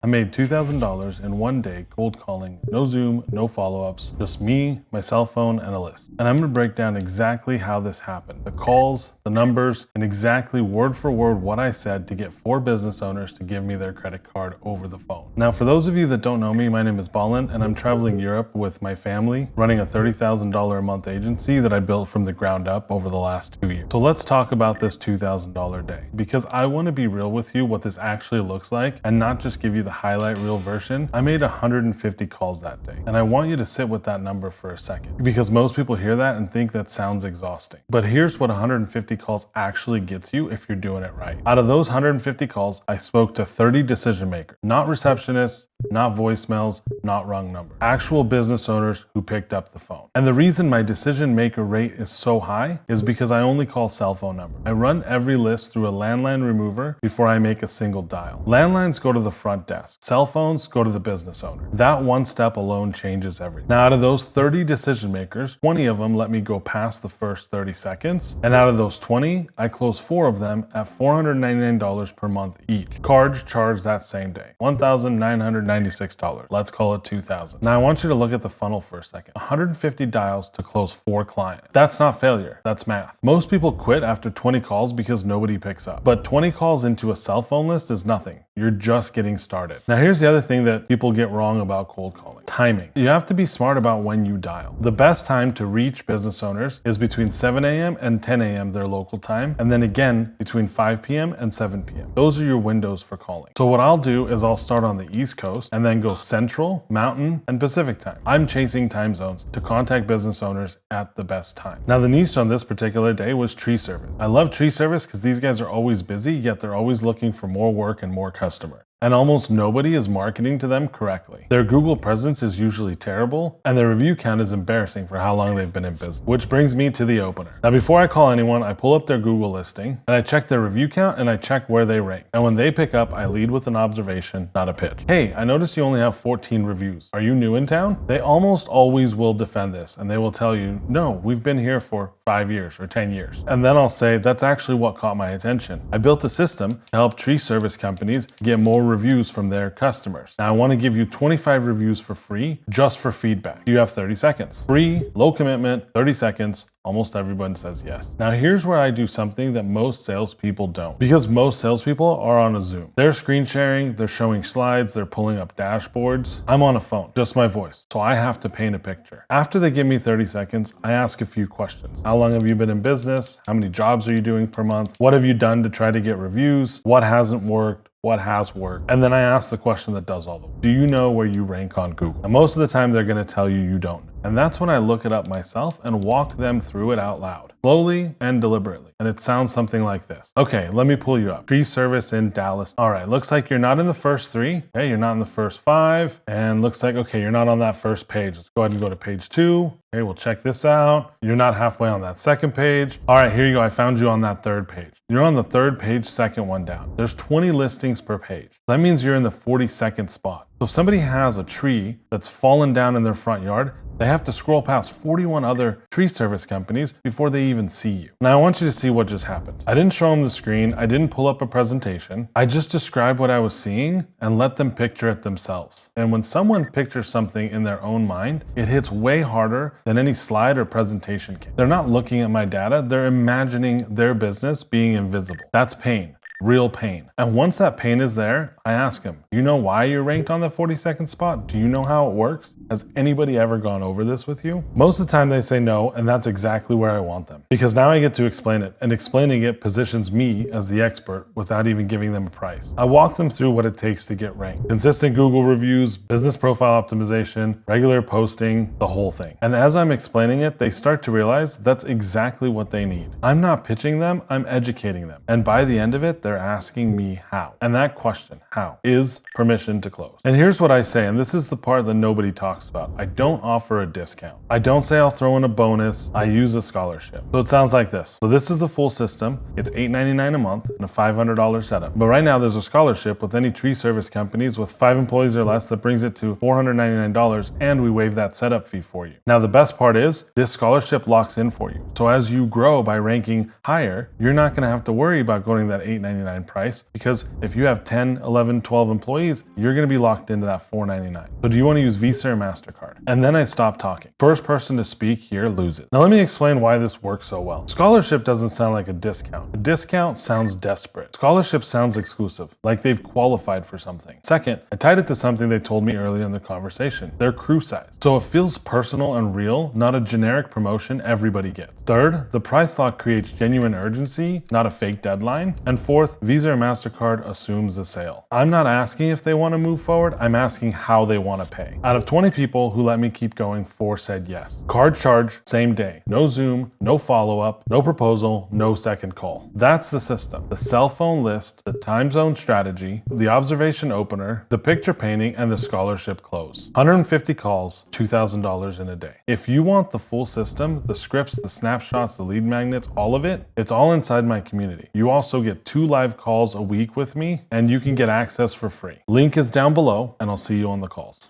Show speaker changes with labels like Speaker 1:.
Speaker 1: I made $2,000 in one day cold calling, no Zoom, no follow-ups, just me, my cell phone, and a list. And I'm gonna break down exactly how this happened. The calls, the numbers, and exactly word for word what I said to get 4 business owners to give me their credit card over the phone. Now, for those of you that don't know me, my name is Balint, and I'm traveling Europe with my family, running a $30,000 a month agency that I built from the ground up over the last 2 years. So let's talk about this $2,000 day, because I wanna be real with you what this actually looks like and not just give you the highlight reel version. I made 150 calls that day, and I want you to sit with that number for a second, because most people hear that and think that sounds exhausting. But here's what 150 calls actually gets you if you're doing it right. Out of those 150 calls, I spoke to 30 decision makers, not receptionists, not voicemails, not wrong number. Actual business owners who picked up the phone. And the reason my decision maker rate is so high is because I only call cell phone number. I run every list through a landline remover before I make a single dial. Landlines go to the front desk. Cell phones go to the business owner. That one step alone changes everything. Now, out of those 30 decision makers, 20 of them let me go past the first 30 seconds. And out of those 20, I closed 4 of them at $499 per month each. Cards charged that same day, $1,996. Let's call it $2,000. Now, I want you to look at the funnel for a second. 150 dials to close 4 clients. That's not failure, that's math. Most people quit after 20 calls because nobody picks up. But 20 calls into a cell phone list is nothing. You're just getting started. Now, here's the other thing that people get wrong about cold calling. Timing. You have to be smart about when you dial. The best time to reach business owners is between 7 a.m. and 10 a.m. their local time, and then again between 5 p.m. and 7 p.m. Those are your windows for calling. So what I'll do is I'll start on the East Coast and then go Central, Mountain, and Pacific time. I'm chasing time zones to contact business owners at the best time. Now, the niche on this particular day was tree service. I love tree service because these guys are always busy, yet they're always looking for more work and more customers. And almost nobody is marketing to them correctly. Their Google presence is usually terrible, and their review count is embarrassing for how long they've been in business. Which brings me to the opener. Now, before I call anyone, I pull up their Google listing, and I check their review count, and I check where they rank. And when they pick up, I lead with an observation, not a pitch. Hey, I noticed you only have 14 reviews. Are you new in town? They almost always will defend this, and they will tell you, no, we've been here for 5 years or 10 years. And then I'll say, that's actually what caught my attention. I built a system to help tree service companies get more reviews from their customers. Now, I want to give you 25 reviews for free just for feedback. You have 30 seconds. Free, low commitment, 30 seconds. Almost everyone says yes. Now, here's where I do something that most salespeople don't, because most salespeople are on a Zoom. They're screen sharing, they're showing slides, they're pulling up dashboards. I'm on a phone, just my voice. So I have to paint a picture. After they give me 30 seconds, I ask a few questions. How long have you been in business? How many jobs are you doing per month? What have you done to try to get reviews? What hasn't worked? What has worked? And then I ask the question that does all the work. Do you know where you rank on Google? And most of the time they're gonna tell you don't. And that's when I look it up myself and walk them through it out loud, slowly and deliberately. And it sounds something like this. Okay, let me pull you up. Tree service in Dallas. All right, looks like you're not in the first 3. Okay, you're not in the first 5. And looks like, okay, you're not on that first page. Let's go ahead and go to page 2. Okay, we'll check this out. You're not halfway on that second page. All right, here you go. I found you on that 3rd page. You're on the 3rd page, second one down. There's 20 listings per page. That means you're in the 42nd spot. So if somebody has a tree that's fallen down in their front yard, they have to scroll past 41 other tree service companies before they even see you. Now, I want you to see what just happened. I didn't show them the screen. I didn't pull up a presentation. I just described what I was seeing and let them picture it themselves. And when someone pictures something in their own mind, it hits way harder than any slide or presentation can. They're not looking at my data. They're imagining their business being invisible. That's pain. Real pain. And once that pain is there, I ask them, do you know why you're ranked on the 42nd spot? Do you know how it works? Has anybody ever gone over this with you? Most of the time they say no, and that's exactly where I want them. Because now I get to explain it, and explaining it positions me as the expert without even giving them a price. I walk them through what it takes to get ranked. Consistent Google reviews, business profile optimization, regular posting, the whole thing. And as I'm explaining it, they start to realize that's exactly what they need. I'm not pitching them, I'm educating them. And by the end of it, they're asking me how. And that question, how, is permission to close. And here's what I say, and this is the part that nobody talks about. I don't offer a discount. I don't say I'll throw in a bonus. I use a scholarship. So it sounds like this. So this is the full system. It's $899 a month and a $500 setup. But right now there's a scholarship with any tree service companies with 5 employees or less that brings it to $499, and we waive that setup fee for you. Now the best part is this scholarship locks in for you. So as you grow by ranking higher, you're not gonna have to worry about going to that $899 $499 price, because if you have 10, 11, 12 employees, you're going to be locked into that $499. So do you want to use Visa or MasterCard? And then I stop talking. First person to speak here loses. Now let me explain why this works so well. Scholarship doesn't sound like a discount. A discount sounds desperate. Scholarship sounds exclusive, like they've qualified for something. Second, I tied it to something they told me earlier in the conversation, their crew size. So it feels personal and real, not a generic promotion everybody gets. Third, the price lock creates genuine urgency, not a fake deadline. And fourth, Visa or MasterCard assumes a sale. I'm not asking if they want to move forward, I'm asking how they want to pay. Out of 20 people who let me keep going, 4 said yes. Card charge, same day. No Zoom, no follow-up, no proposal, no second call. That's the system. The cell phone list, the time zone strategy, the observation opener, the picture painting, and the scholarship close. 150 calls, $2,000 in a day. If you want the full system, the scripts, the snapshots, the lead magnets, all of it, it's all inside my community. You also get 2 live calls a week with me, and you can get access for free. Link is down below, and I'll see you on the calls.